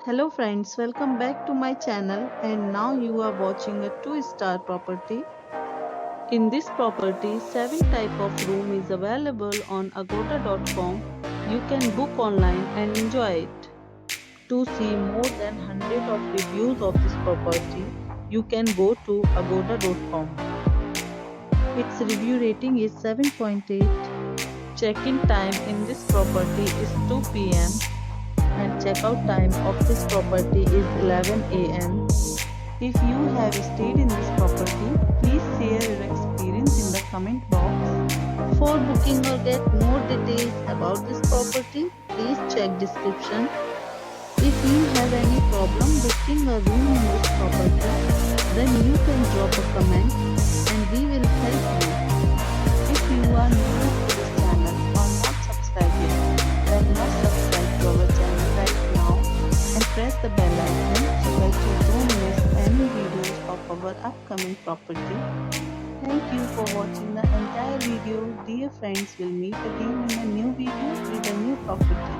Hello friends, welcome back to my channel and now you are watching a 2-star property. In this property, 7 type of room is available on agoda.com. You can book online and enjoy it. To see more than 100 of reviews of this property, you can go to agoda.com. Its review rating is 7.8. Check-in time in this property is 2 p.m. and checkout time of this property is 11 a.m. If you have stayed in this property, please share your experience in the comment box. For booking or get more details about this property, please check description. If you have any problem booking a room in this property, then you can drop a comment and we will help you. If you are new to this channel or not subscribed yet, then must subscribe to our channel right now and press the bell icon so that you don't miss any videos of our upcoming property. Thank you for watching the entire video. Dear friends, we'll meet again in a new video with a new property.